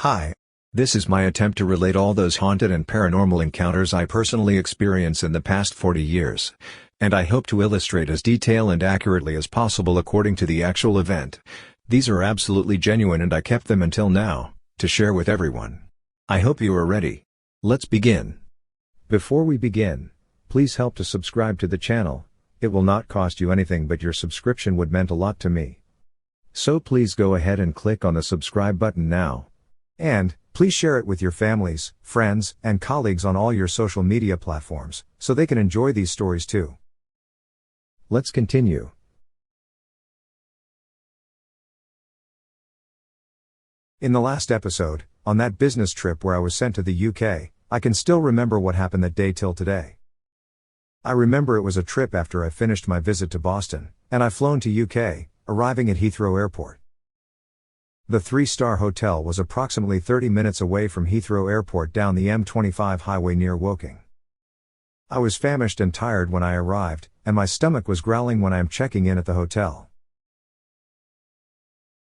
Hi. This is my attempt to relate all those haunted and paranormal encounters I personally experienced in the past 40 years. And I hope to illustrate as detail and accurately as possible according to the actual event. These are absolutely genuine and I kept them until now, to share with everyone. I hope you are ready. Let's begin. Before we begin, please help to subscribe to the channel. It will not cost you anything, but your subscription would meant a lot to me. So please go ahead and click on the subscribe button now. And, please share it with your families, friends, and colleagues on all your social media platforms, so they can enjoy these stories too. Let's continue. In the last episode, on that business trip where I was sent to the UK, I can still remember what happened that day till today. I remember it was a trip after I finished my visit to Boston, and I flown to UK, arriving at Heathrow Airport. The 3-star hotel was approximately 30 minutes away from Heathrow Airport down the M25 highway near Woking. I was famished and tired when I arrived, and my stomach was growling when I am checking in at the hotel.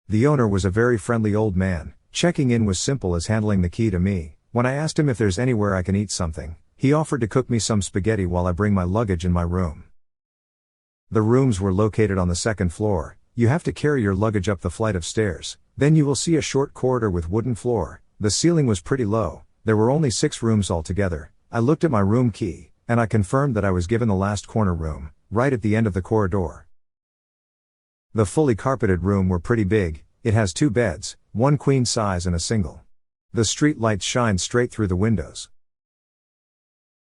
The owner was a very friendly old man. Checking in was simple as handling the key to me. When I asked him if there's anywhere I can eat something, he offered to cook me some spaghetti while I bring my luggage in my room. The rooms were located on the second floor. You have to carry your luggage up the flight of stairs. Then you will see a short corridor with wooden floor. The ceiling was pretty low. There were only 6 rooms altogether. I looked at my room key, and I confirmed that I was given the last corner room, right at the end of the corridor. The fully carpeted room were pretty big. It has 2 beds, 1 queen size and a single. The street lights shine straight through the windows.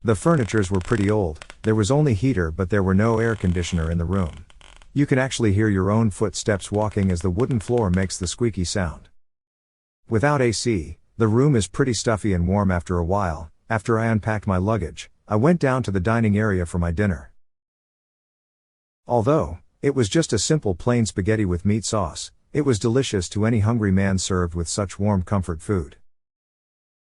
The furnitures were pretty old. There was only heater, but there were no air conditioner in the room. You can actually hear your own footsteps walking as the wooden floor makes the squeaky sound. Without AC, the room is pretty stuffy and warm after a while. After I unpacked my luggage, I went down to the dining area for my dinner. Although it was just a simple plain spaghetti with meat sauce, it was delicious to any hungry man served with such warm comfort food.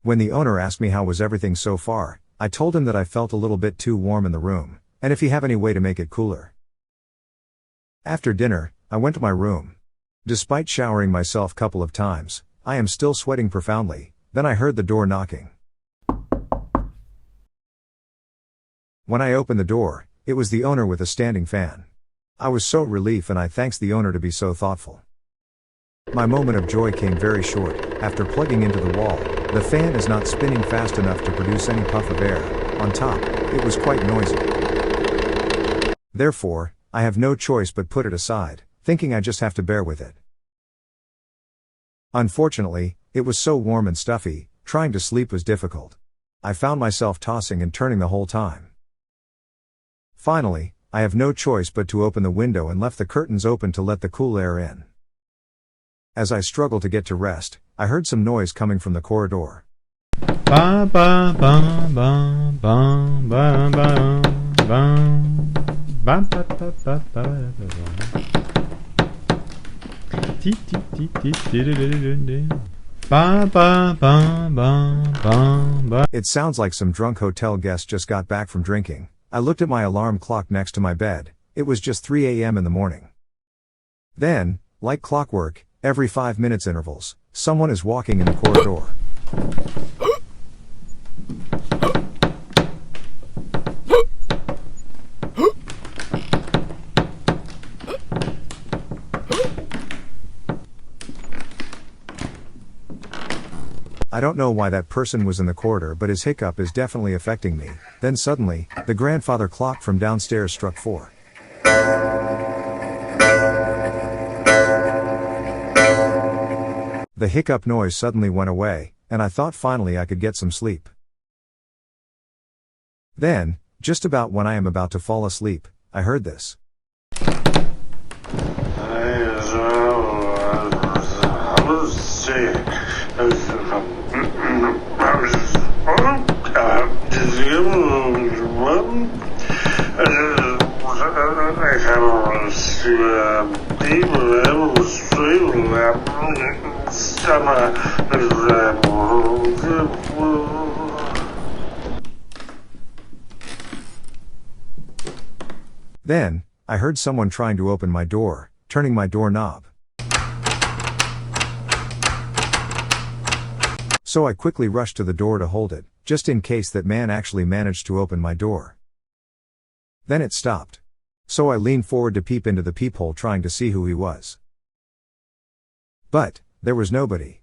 When the owner asked me how was everything so far, I told him that I felt a little bit too warm in the room, and if he have any way to make it cooler. After dinner, I went to my room. Despite showering myself couple of times, I am still sweating profoundly. Then I heard the door knocking. When I opened the door, it was the owner with a standing fan. I was so relieved, and I thanks the owner to be so thoughtful. My moment of joy came very short. After plugging into the wall, the fan is not spinning fast enough to produce any puff of air. On top, it was quite noisy. Therefore, I have no choice but put it aside, thinking I just have to bear with it. Unfortunately, it was so warm and stuffy, trying to sleep was difficult. I found myself tossing and turning the whole time. Finally, I have no choice but to open the window and left the curtains open to let the cool air in. As I struggled to get to rest, I heard some noise coming from the corridor. Ba ba ba ba ba ba ba ba. Ba ba ba ba ba ba. It sounds like some drunk hotel guest just got back from drinking. I looked at my alarm clock next to my bed. It was just 3 a.m. in the morning. Then, like clockwork, every 5 minutes intervals, someone is walking in the corridor. I don't know why that person was in the corridor, but his hiccup is definitely affecting me. Then suddenly, the grandfather clock from downstairs struck 4. The hiccup noise suddenly went away, and I thought finally I could get some sleep. Then, just about when I am about to fall asleep, I heard this. Then, I heard someone trying to open my door, turning my doorknob. So I quickly rushed to the door to hold it, just in case that man actually managed to open my door. Then it stopped. So I leaned forward to peep into the peephole trying to see who he was. But there was nobody.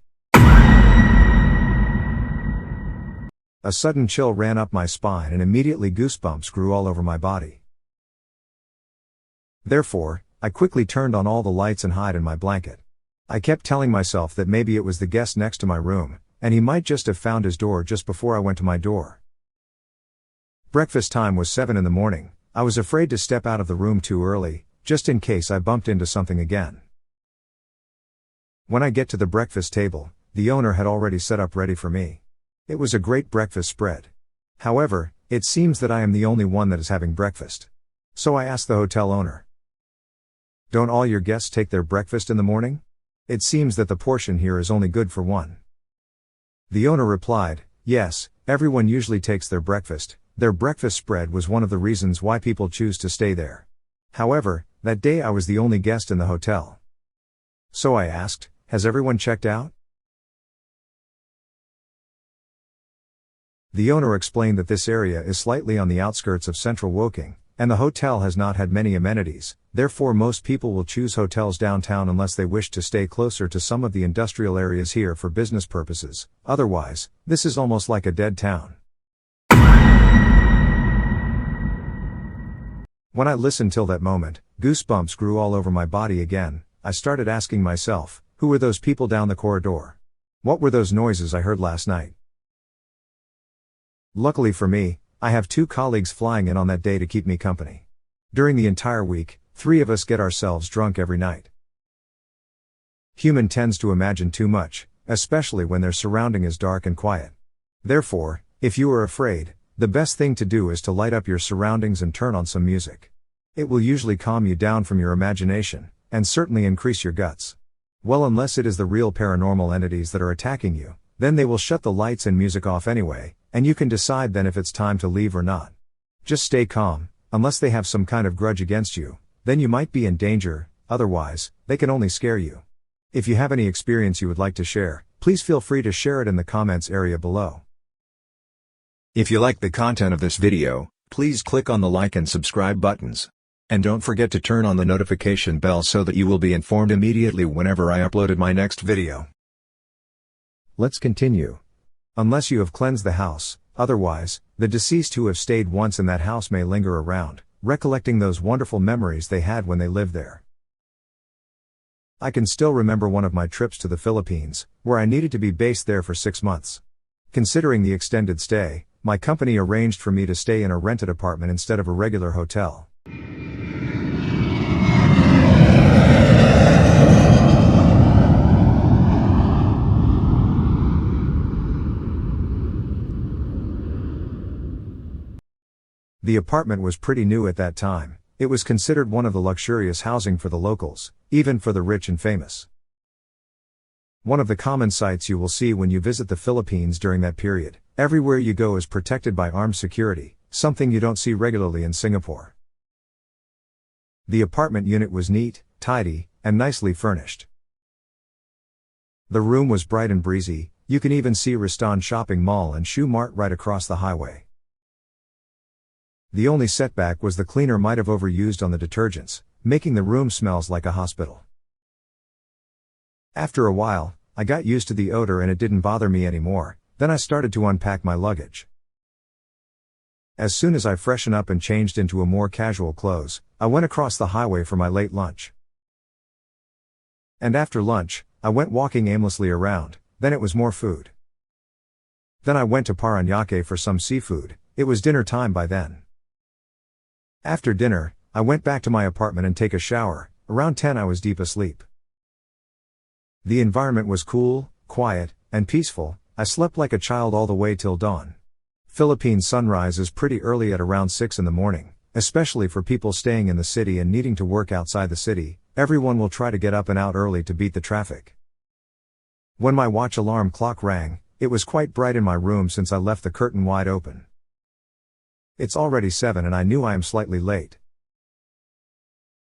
A sudden chill ran up my spine and immediately goosebumps grew all over my body. Therefore, I quickly turned on all the lights and hid in my blanket. I kept telling myself that maybe it was the guest next to my room, and he might just have found his door just before I went to my door. Breakfast time was 7 in the morning. I was afraid to step out of the room too early, just in case I bumped into something again. When I get to the breakfast table, the owner had already set up ready for me. It was a great breakfast spread. However, it seems that I am the only one that is having breakfast. So I asked the hotel owner, "Don't all your guests take their breakfast in the morning? It seems that the portion here is only good for one." The owner replied, "Yes, everyone usually takes their breakfast. Their breakfast spread was one of the reasons why people choose to stay there. However, that day I was the only guest in the hotel." So I asked, "Has everyone checked out?" The owner explained that this area is slightly on the outskirts of central Woking, and the hotel has not had many amenities, therefore most people will choose hotels downtown unless they wish to stay closer to some of the industrial areas here for business purposes. Otherwise, this is almost like a dead town. When I listened till that moment, goosebumps grew all over my body again. I started asking myself, who were those people down the corridor? What were those noises I heard last night? Luckily for me, I have 2 colleagues flying in on that day to keep me company. During the entire week, 3 of us get ourselves drunk every night. Human tends to imagine too much, especially when their surrounding is dark and quiet. Therefore, if you are afraid, the best thing to do is to light up your surroundings and turn on some music. It will usually calm you down from your imagination, and certainly increase your guts. Well, unless it is the real paranormal entities that are attacking you, then they will shut the lights and music off anyway, and you can decide then if it's time to leave or not. Just stay calm, unless they have some kind of grudge against you, then you might be in danger, otherwise, they can only scare you. If you have any experience you would like to share, please feel free to share it in the comments area below. If you like the content of this video, please click on the like and subscribe buttons. And don't forget to turn on the notification bell so that you will be informed immediately whenever I uploaded my next video. Let's continue. Unless you have cleansed the house, otherwise, the deceased who have stayed once in that house may linger around, recollecting those wonderful memories they had when they lived there. I can still remember one of my trips to the Philippines, where I needed to be based there for 6 months. Considering the extended stay, my company arranged for me to stay in a rented apartment instead of a regular hotel. The apartment was pretty new at that time. It was considered one of the luxurious housing for the locals, even for the rich and famous. One of the common sights you will see when you visit the Philippines during that period, everywhere you go is protected by armed security, something you don't see regularly in Singapore. The apartment unit was neat, tidy, and nicely furnished. The room was bright and breezy. You can even see Riston Shopping Mall and Shoe Mart right across the highway. The only setback was the cleaner might have overused on the detergents, making the room smells like a hospital. After a while, I got used to the odor and it didn't bother me anymore. Then I started to unpack my luggage. As soon as I freshened up and changed into a more casual clothes, I went across the highway for my late lunch. And after lunch, I went walking aimlessly around. Then it was more food. Then I went to Paranormal for some seafood. It was dinner time by then. After dinner, I went back to my apartment and take a shower. Around 10 I was deep asleep. The environment was cool, quiet, and peaceful. I slept like a child all the way till dawn. Philippine sunrise is pretty early at around 6 in the morning, especially for people staying in the city and needing to work outside the city. Everyone will try to get up and out early to beat the traffic. When my watch alarm clock rang, it was quite bright in my room since I left the curtain wide open. It's already 7 and I knew I am slightly late.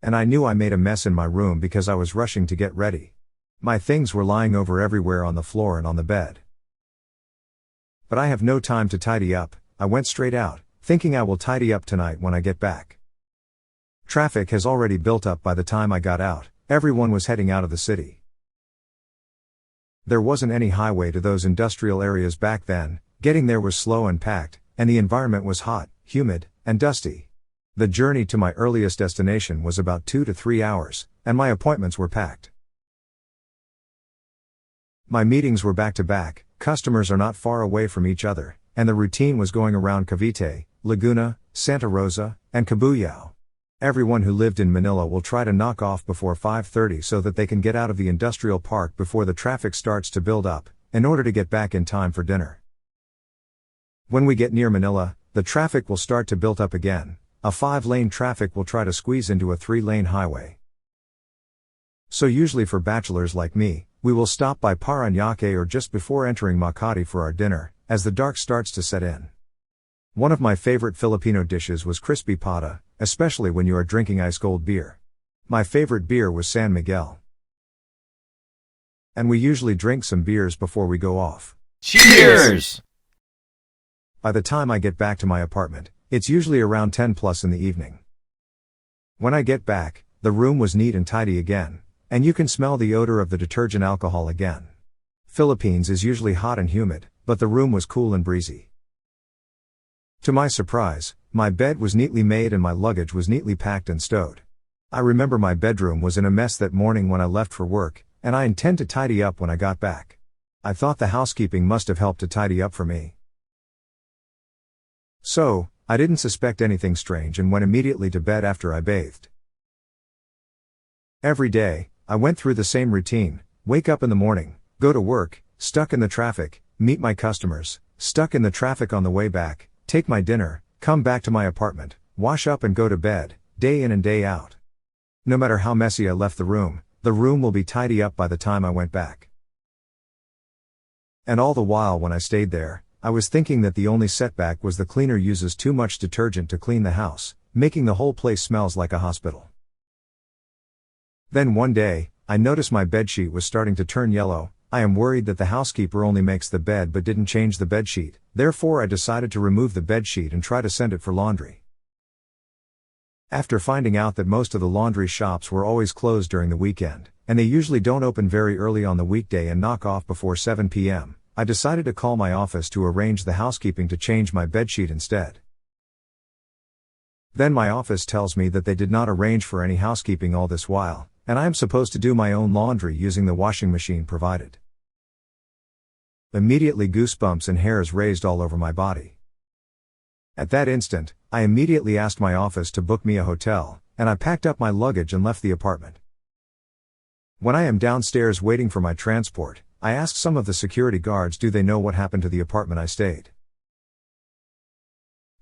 And I knew I made a mess in my room because I was rushing to get ready. My things were lying over everywhere on the floor and on the bed. But I have no time to tidy up. I went straight out, thinking I will tidy up tonight when I get back. Traffic has already built up by the time I got out. Everyone was heading out of the city. There wasn't any highway to those industrial areas back then. Getting there was slow and packed, and the environment was hot, humid, and dusty. The journey to my earliest destination was about 2 to 3 hours, and my appointments were packed. My meetings were back to back, customers are not far away from each other, and the routine was going around Cavite, Laguna, Santa Rosa, and Cabuyao. Everyone who lived in Manila will try to knock off before 5:30 so that they can get out of the industrial park before the traffic starts to build up, in order to get back in time for dinner. When we get near Manila, the traffic will start to build up again. A 5-lane traffic will try to squeeze into a 3-lane highway. So usually for bachelors like me, we will stop by Parañaque or just before entering Makati for our dinner, as the dark starts to set in. One of my favorite Filipino dishes was crispy pata, especially when you are drinking ice-cold beer. My favorite beer was San Miguel. And we usually drink some beers before we go off. Cheers! By the time I get back to my apartment, it's usually around 10 plus in the evening. When I get back, the room was neat and tidy again, and you can smell the odor of the detergent alcohol again. Philippines is usually hot and humid, but the room was cool and breezy. To my surprise, my bed was neatly made and my luggage was neatly packed and stowed. I remember my bedroom was in a mess that morning when I left for work, and I intend to tidy up when I got back. I thought the housekeeping must have helped to tidy up for me. So, I didn't suspect anything strange and went immediately to bed after I bathed. Every day, I went through the same routine: wake up in the morning, go to work, stuck in the traffic, meet my customers, stuck in the traffic on the way back, take my dinner, come back to my apartment, wash up and go to bed, day in and day out. No matter how messy I left the room will be tidy up by the time I went back. And all the while when I stayed there, I was thinking that the only setback was the cleaner uses too much detergent to clean the house, making the whole place smells like a hospital. Then one day, I noticed my bedsheet was starting to turn yellow. I am worried that the housekeeper only makes the bed but didn't change the bedsheet, therefore I decided to remove the bedsheet and try to send it for laundry. After finding out that most of the laundry shops were always closed during the weekend, and they usually don't open very early on the weekday and knock off before 7 p.m., I decided to call my office to arrange the housekeeping to change my bedsheet instead. Then my office tells me that they did not arrange for any housekeeping all this while, and I am supposed to do my own laundry using the washing machine provided. Immediately goosebumps and hairs raised all over my body. At that instant, I immediately asked my office to book me a hotel, and I packed up my luggage and left the apartment. When I am downstairs waiting for my transport, I asked some of the security guards do they know what happened to the apartment I stayed.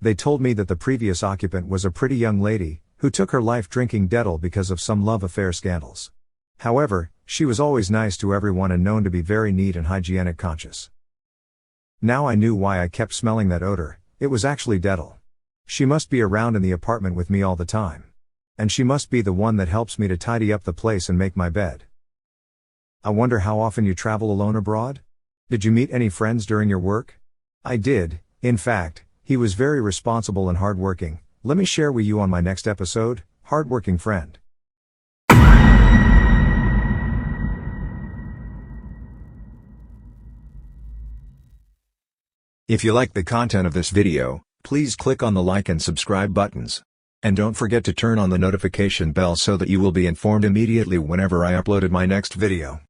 They told me that the previous occupant was a pretty young lady, who took her life drinking Dettol because of some love affair scandals. However, she was always nice to everyone and known to be very neat and hygienic conscious. Now I knew why I kept smelling that odor. It was actually Dettol. She must be around in the apartment with me all the time. And she must be the one that helps me to tidy up the place and make my bed. I wonder how often you travel alone abroad? Did you meet any friends during your work? I did, in fact. He was very responsible and hardworking. Let me share with you on my next episode, Hardworking Friend. If you like the content of this video, please click on the like and subscribe buttons. And don't forget to turn on the notification bell so that you will be informed immediately whenever I uploaded my next video.